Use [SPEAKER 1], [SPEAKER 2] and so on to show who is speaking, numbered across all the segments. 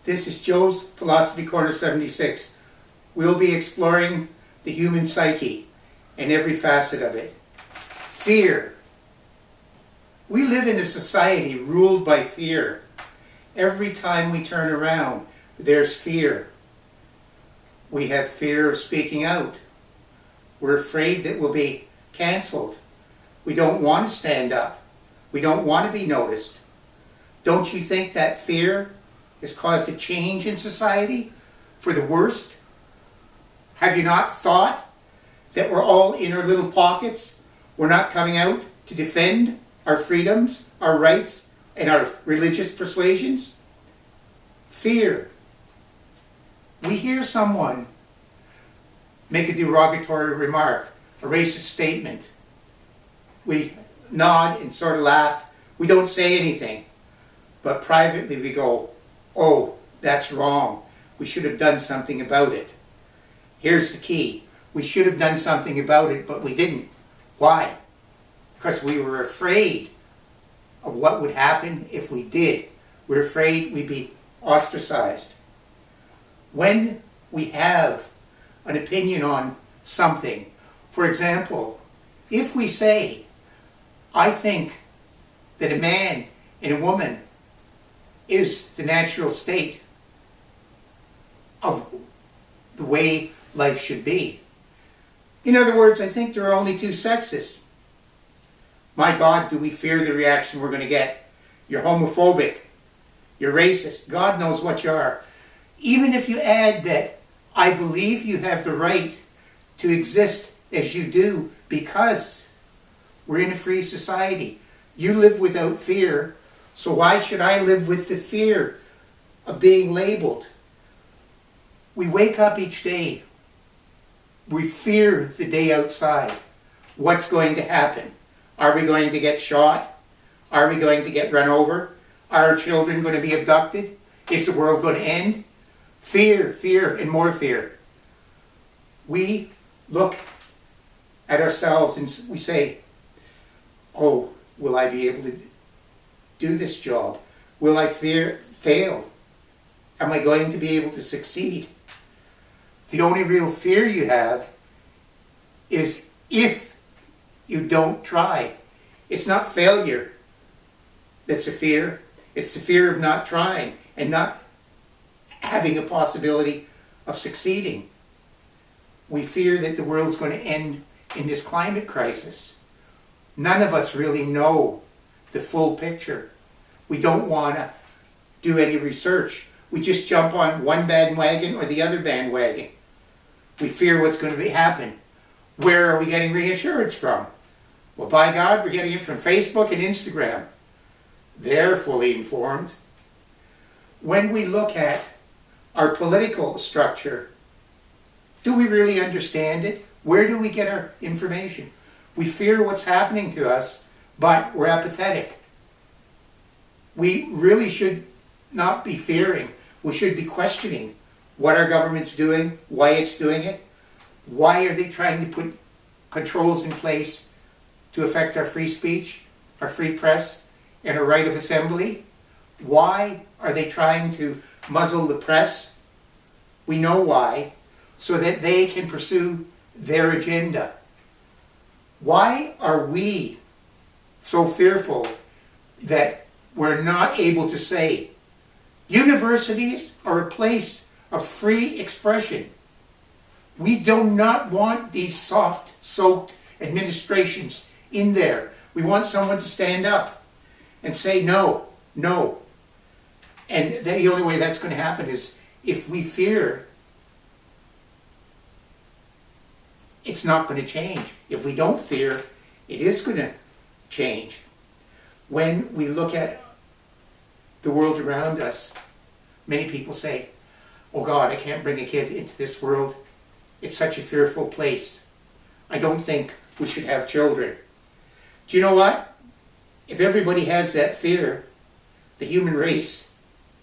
[SPEAKER 1] This is Joe's Philosophy Corner 76. We'll be exploring the human psyche and every facet of it. Fear. We live in a society ruled by fear. Every time we turn around, there's fear. We have fear of speaking out. We're afraid that we'll be cancelled. We don't want to stand up. We don't want to be noticed. Don't you think that fear has caused a change in society for the worst? Have you not thought that we're all in our little pockets? We're not coming out to defend our freedoms, our rights, and our religious persuasions? Fear. We hear someone make a derogatory remark, a racist statement. We nod and sort of laugh. We don't say anything. But privately we go, oh, that's wrong. We should have done something about it. Here's the key. We should have done something about it, but we didn't. Why? Because we were afraid of what would happen if we did. We're afraid we'd be ostracized. When we have an opinion on something, for example, if we say, I think that a man and a woman is the natural state of the way life should be. In other words, I think there are only two sexes. My God, do we fear the reaction we're going to get? You're homophobic. You're racist. God knows what you are. Even if you add that, I believe you have the right to exist as you do because we're in a free society. You live without fear, so why should I live with the fear of being labeled? We wake up each day. We fear the day outside. What's going to happen? Are we going to get shot? Are we going to get run over? Are our children going to be abducted? Is the world going to end? Fear, fear, and more fear. We look at ourselves and we say, oh, will I be able to do this job? Will I fail? Am I going to be able to succeed? The only real fear you have is if you don't try. It's not failure that's a fear. It's the fear of not trying and not having a possibility of succeeding. We fear that the world's going to end in this climate crisis. None of us really know the full picture. We don't want to do any research. We just jump on one bandwagon or the other bandwagon. We fear what's going to happen. Where are we getting reassurance from? Well, by God, we're getting it from Facebook and Instagram. They're fully informed. When we look at our political structure, do we really understand it? Where do we get our information? We fear what's happening to us, but we're apathetic. We really should not be fearing. We should be questioning what our government's doing, why it's doing it. Why are they trying to put controls in place to affect our free speech, our free press, and our right of assembly? Why are they trying to muzzle the press? We know why, so that they can pursue their agenda. Why are we so fearful that we're not able to say, universities are a place of free expression? We do not want these soft-soaked administrations in there. We want someone to stand up and say no, no. And the only way that's going to happen is if we fear, it's not going to change. If we don't fear, it is going to change. When we look at the world around us, many people say, oh God, I can't bring a kid into this world. It's such a fearful place. I don't think we should have children. Do you know what? If everybody has that fear, the human race,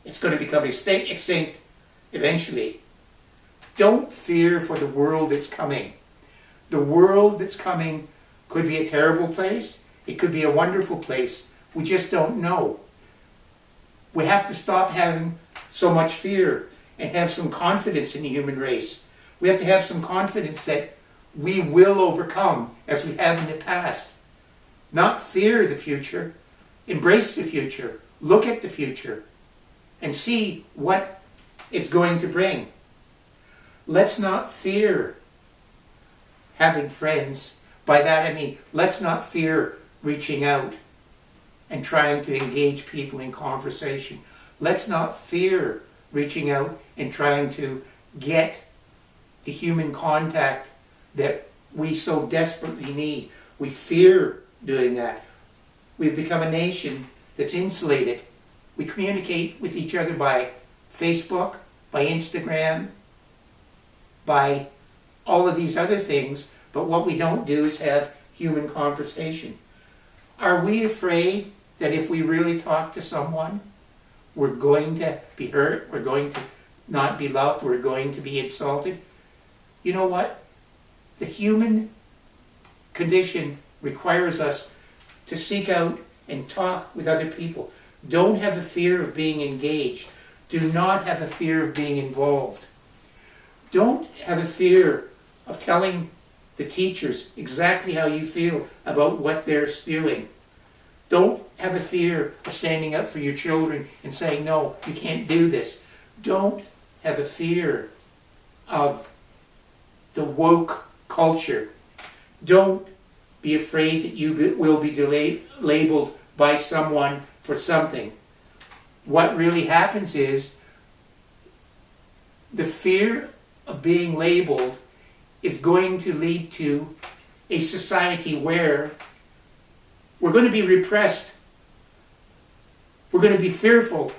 [SPEAKER 1] it's going to become extinct eventually. Don't fear for the world that's coming. The world that's coming could be a terrible place. It could be a wonderful place. We just don't know. We have to stop having so much fear and have some confidence in the human race. We have to have some confidence that we will overcome as we have in the past. Not fear the future. Embrace the future. Look at the future and see what it's going to bring. Let's not fear having friends. By that I mean, let's not fear reaching out and trying to engage people in conversation. Let's not fear reaching out and trying to get the human contact that we so desperately need. We fear doing that. We've become a nation that's insulated. We communicate with each other by Facebook, by Instagram, by all of these other things, but what we don't do is have human conversation. Are we afraid that if we really talk to someone, we're going to be hurt, we're going to not be loved, we're going to be insulted? You know what? The human condition requires us to seek out and talk with other people. Don't have a fear of being engaged. Do not have a fear of being involved. Don't have a fear of telling the teachers exactly how you feel about what they're spewing. Don't have a fear of standing up for your children and saying, no, you can't do this. Don't have a fear of the woke culture. Don't be afraid that you will be labeled by someone for something. What really happens is the fear of being labeled is going to lead to a society where we're going to be repressed. We're going to be fearful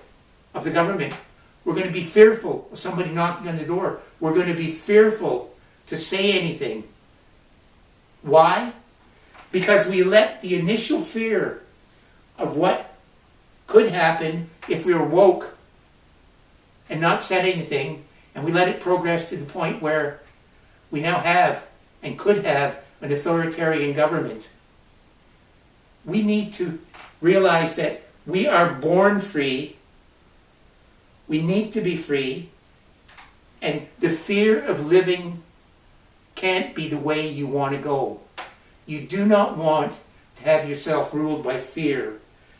[SPEAKER 1] of the government. We're going to be fearful of somebody knocking on the door. We're going to be fearful to say anything. Why? Because we let the initial fear of what could happen if we were woke and not said anything, and we let it progress to the point where we now have and could have an authoritarian government. We need to realize that we are born free. We need to be free. And the fear of living can't be the way you want to go. You do not want to have yourself ruled by fear.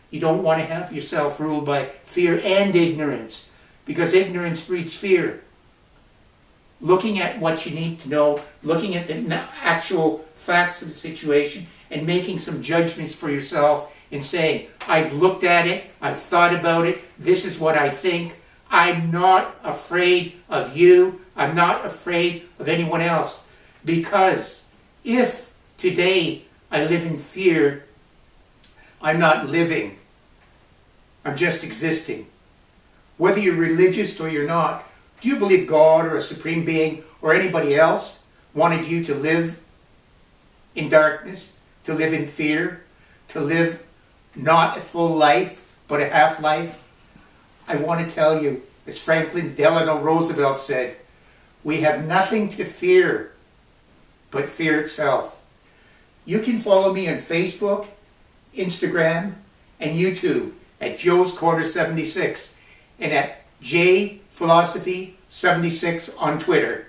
[SPEAKER 1] You don't want to have yourself ruled by fear and ignorance, because ignorance breeds fear. Looking at what you need to know, looking at the actual facts of the situation, and making some judgments for yourself and saying, I've looked at it, I've thought about it, this is what I think. I'm not afraid of you. I'm not afraid of anyone else. Because if today I live in fear, I'm not living. I'm just existing. Whether you're religious or you're not, do you believe God or a supreme being or anybody else wanted you to live in darkness, to live in fear, to live not a full life, but a half life? I want to tell you, as Franklin Delano Roosevelt said, we have nothing to fear but fear itself. You can follow me on Facebook, Instagram, and YouTube at Joe's Corner 76 and at JPhilosophy76 on Twitter.